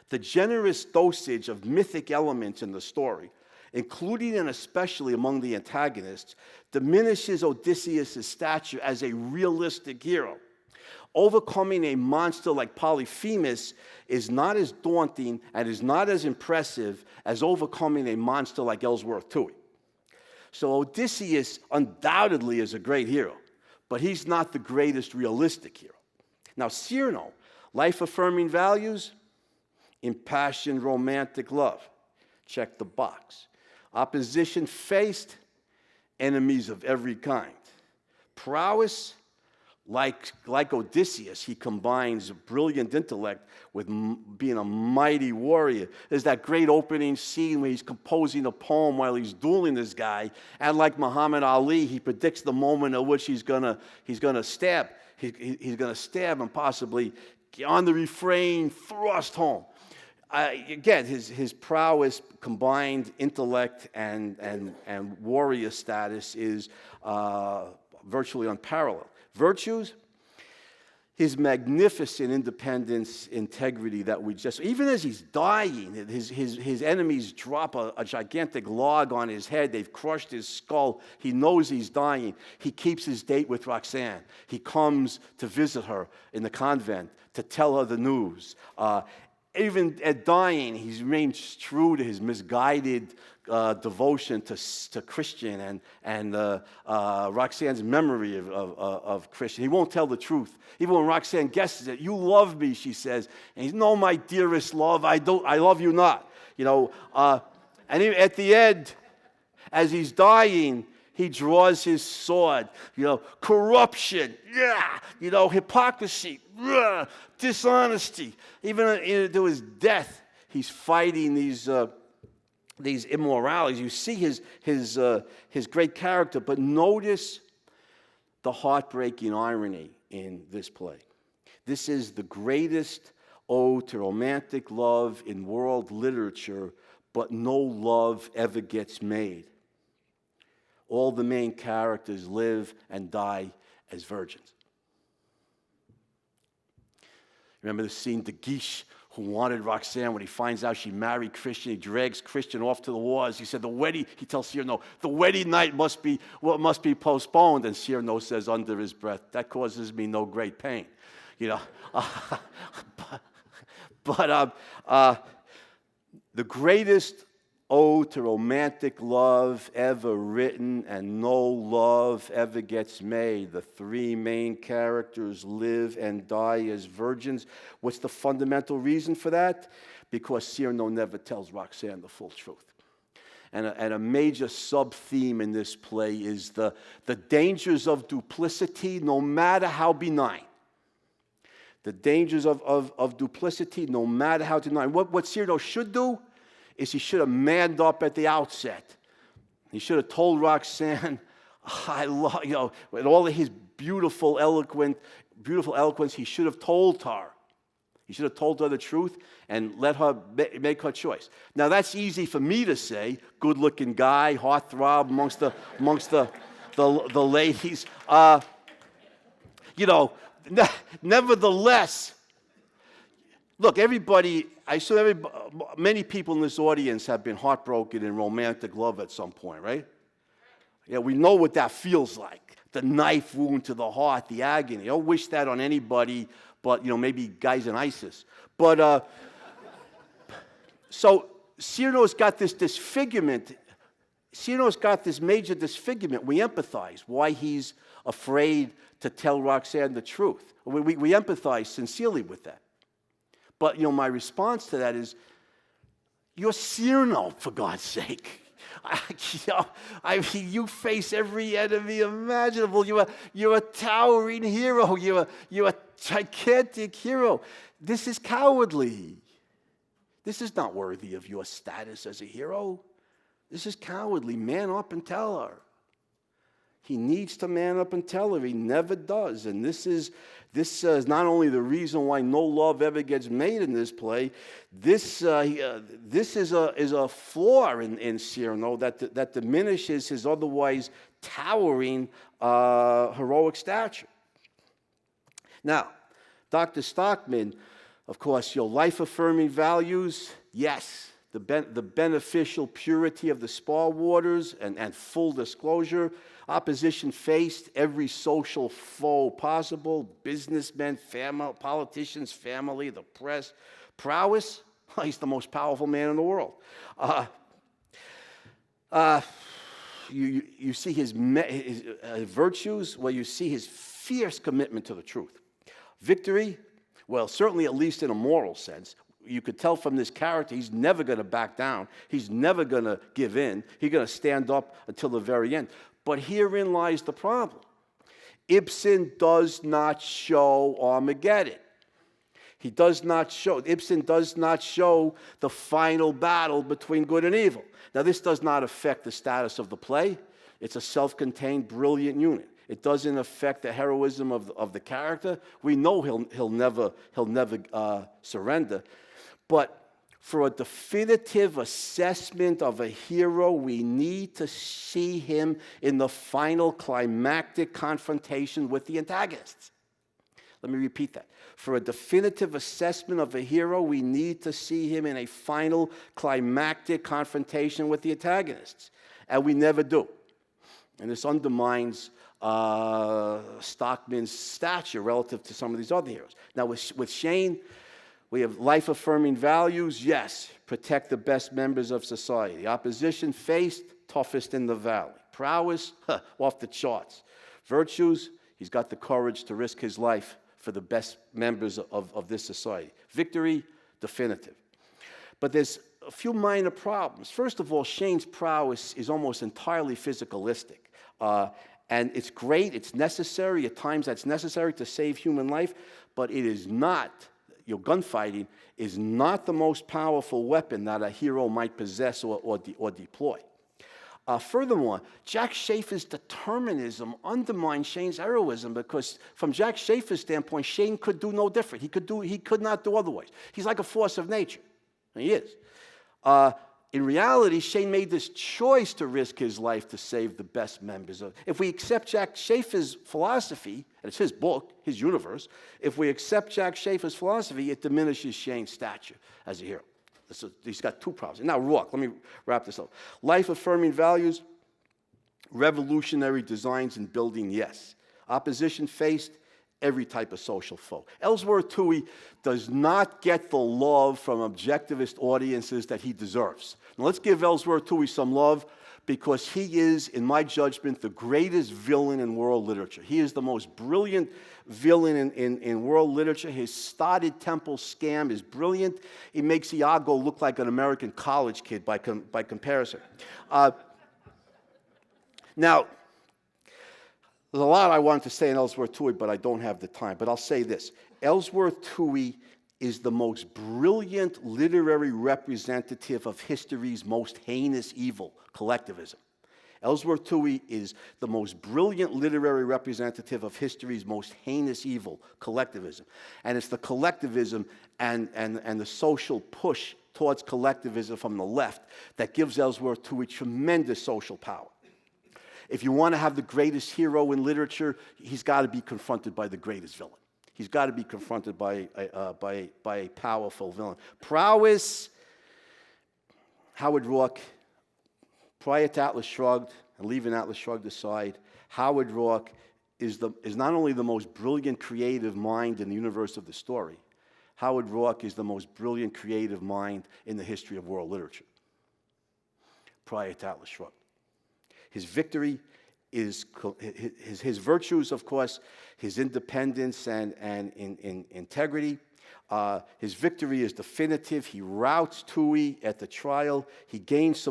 The generous dosage of mythic elements in the story, including and especially among the antagonists, diminishes Odysseus' stature as a realistic hero. Overcoming a monster like Polyphemus is not as daunting and is not as impressive as overcoming a monster like Ellsworth Toohey. So Odysseus undoubtedly is a great hero, but he's not the greatest realistic hero. Now, Cyrano, life-affirming values, impassioned romantic love. Check the box. Opposition faced, enemies of every kind. Prowess, like Odysseus, he combines brilliant intellect with being a mighty warrior. There's that great opening scene where he's composing a poem while he's dueling this guy, and like Muhammad Ali, he predicts the moment at which he's gonna stab. He's gonna stab and possibly on the refrain thrust home. Again, his prowess, combined intellect and warrior status is virtually unparalleled. Virtues, his magnificent independence, integrity that we just, even as he's dying, his enemies drop a gigantic log on his head. They've crushed his skull. He knows he's dying. He keeps his date with Roxanne. He comes to visit her in the convent to tell her the news. Even at dying, he remains true to his misguided devotion to Christian and Roxanne's memory of Christian. He won't tell the truth. Even when Roxanne guesses it, "You love me," she says. And he's, "No, my dearest love, I love you not." And at the end, as he's dying, he draws his sword. Corruption, hypocrisy, dishonesty. Even to his death, he's fighting these immoralities. You see his great character, but notice the heartbreaking irony in this play. This is the greatest ode to romantic love in world literature, but no love ever gets made. All the main characters live and die as virgins. Remember the scene, the Guiche who wanted Roxanne, when he finds out she married Christian, he drags Christian off to the wars. He said, he tells Cyrano, the wedding night must be postponed. And Cyrano says under his breath, "That causes me no great pain." But the greatest ode to romantic love ever written, and no love ever gets made. The three main characters live and die as virgins. What's the fundamental reason for that? Because Cyrano never tells Roxanne the full truth. And a major sub-theme in this play is the dangers of duplicity, no matter how benign. The dangers of duplicity, no matter how benign. What Cyrano should do is he should have manned up at the outset. He should have told Roxanne, "I love you," with all of his beautiful eloquence, he should have told her. He should have told her the truth and let her make her choice. Now that's easy for me to say, good-looking guy, heartthrob amongst the ladies. Nevertheless, look, many people in this audience have been heartbroken in romantic love at some point, right? Yeah, we know what that feels like. The knife wound to the heart, the agony. I don't wish that on anybody, but, maybe guys in ISIS. But, so Cyrano's got this disfigurement. Cyrano's got this major disfigurement. We empathize why he's afraid to tell Roxanne the truth. We empathize sincerely with that. But, my response to that is, you're Cyrano, for God's sake. You face every enemy imaginable. You're a towering hero. You're a gigantic hero. This is cowardly. This is not worthy of your status as a hero. This is cowardly. Man up and tell her. He needs to man up and tell her. He never does. And this is not only the reason why no love ever gets made in this play. This is a flaw in Cyrano that diminishes his otherwise towering heroic stature. Now, Dr. Stockman, of course, your life-affirming values, yes, the beneficial purity of the spa waters and full disclosure. Opposition faced every social foe possible, businessmen, politicians, family, the press. Prowess, he's the most powerful man in the world. You see his virtues, well, you see his fierce commitment to the truth. Victory, well, certainly at least in a moral sense. You could tell from this character, he's never going to back down. He's never going to give in. He's going to stand up until the very end. But herein lies the problem. Ibsen does not show Armageddon. Ibsen does not show the final battle between good and evil. Now, this does not affect the status of the play. It's a self-contained, brilliant unit. It doesn't affect the heroism of the character. We know he'll never surrender. But for a definitive assessment of a hero, we need to see him in the final climactic confrontation with the antagonists. Let me repeat that. For a definitive assessment of a hero, we need to see him in a final climactic confrontation with the antagonists. And we never do. And this undermines Stockman's stature relative to some of these other heroes. Now, with Shane, we have life-affirming values, yes, protect the best members of society. Opposition faced, toughest in the valley. Prowess, off the charts. Virtues, he's got the courage to risk his life for the best members of this society. Victory, definitive. But there's a few minor problems. First of all, Shane's prowess is almost entirely physicalistic. And it's great, it's necessary, at times that's necessary to save human life, but it is not, gunfighting is not the most powerful weapon that a hero might possess or deploy. Furthermore, Jack Schaefer's determinism undermines Shane's heroism because from Jack Schaefer's standpoint, Shane could do no different. He could not do otherwise. He's like a force of nature. And he is. In reality, Shane made this choice to risk his life to save the best members of. If we accept Jack Schaefer's philosophy, and it's his book, his universe, if we accept Jack Schaefer's philosophy, it diminishes Shane's stature as a hero. So he's got two problems. Now, Roark, let me wrap this up. Life-affirming values, revolutionary designs and building, yes. Opposition faced, every type of social foe. Ellsworth Toohey does not get the love from objectivist audiences that he deserves. Now, let's give Ellsworth Toohey some love because he is, in my judgment, the greatest villain in world literature. He is the most brilliant villain in world literature. His started temple scam is brilliant. He makes Iago look like an American college kid by comparison. Now, there's a lot I want to say in Ellsworth Toohey, but I don't have the time. But I'll say this. Ellsworth Toohey is the most brilliant literary representative of history's most heinous evil, collectivism. Ellsworth Toohey is the most brilliant literary representative of history's most heinous evil, collectivism. And it's the collectivism and the social push towards collectivism from the left that gives Ellsworth Toohey tremendous social power. If you want to have the greatest hero in literature, he's got to be confronted by the greatest villain. He's got to be confronted by a powerful villain. Prowess, Howard Roark, prior to Atlas Shrugged, and leaving Atlas Shrugged aside, Howard Roark is not only the most brilliant creative mind in the universe of the story, Howard Roark is the most brilliant creative mind in the history of world literature, prior to Atlas Shrugged. His victory is his virtues, of course, his independence and integrity. His victory is definitive. He routs Toohey at the trial. He gains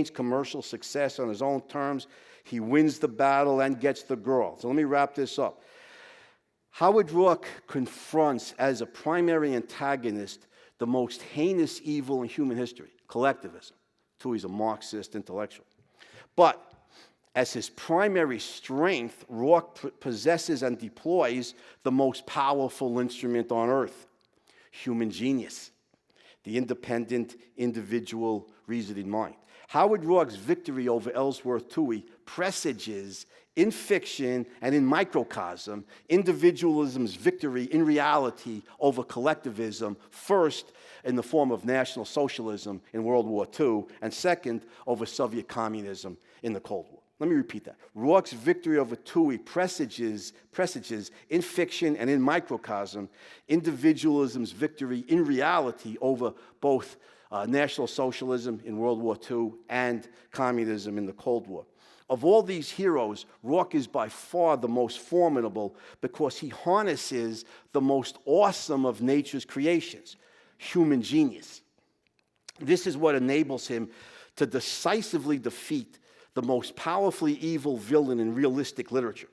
commercial success on his own terms. He wins the battle and gets the girl. So let me wrap this up. Howard Roark confronts as a primary antagonist the most heinous evil in human history, collectivism. Toohey's a Marxist intellectual. But as his primary strength, Roark possesses and deploys the most powerful instrument on earth, human genius, the independent, individual, reasoning mind. Howard Roark's victory over Ellsworth Toohey presages in fiction and in microcosm individualism's victory in reality over collectivism, first in the form of National Socialism in World War II, and second, over Soviet communism in the Cold War. Let me repeat that. Roark's victory over TUI presages in fiction and in microcosm individualism's victory in reality over both National Socialism in World War II and communism in the Cold War. Of all these heroes, Roark is by far the most formidable because he harnesses the most awesome of nature's creations, human genius. This is what enables him to decisively defeat the most powerfully evil villain in realistic literature.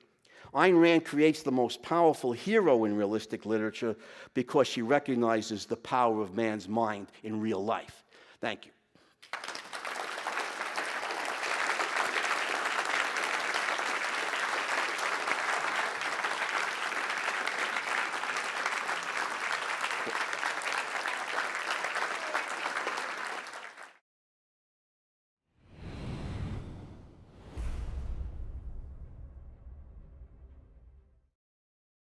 Ayn Rand creates the most powerful hero in realistic literature because she recognizes the power of man's mind in real life. Thank you.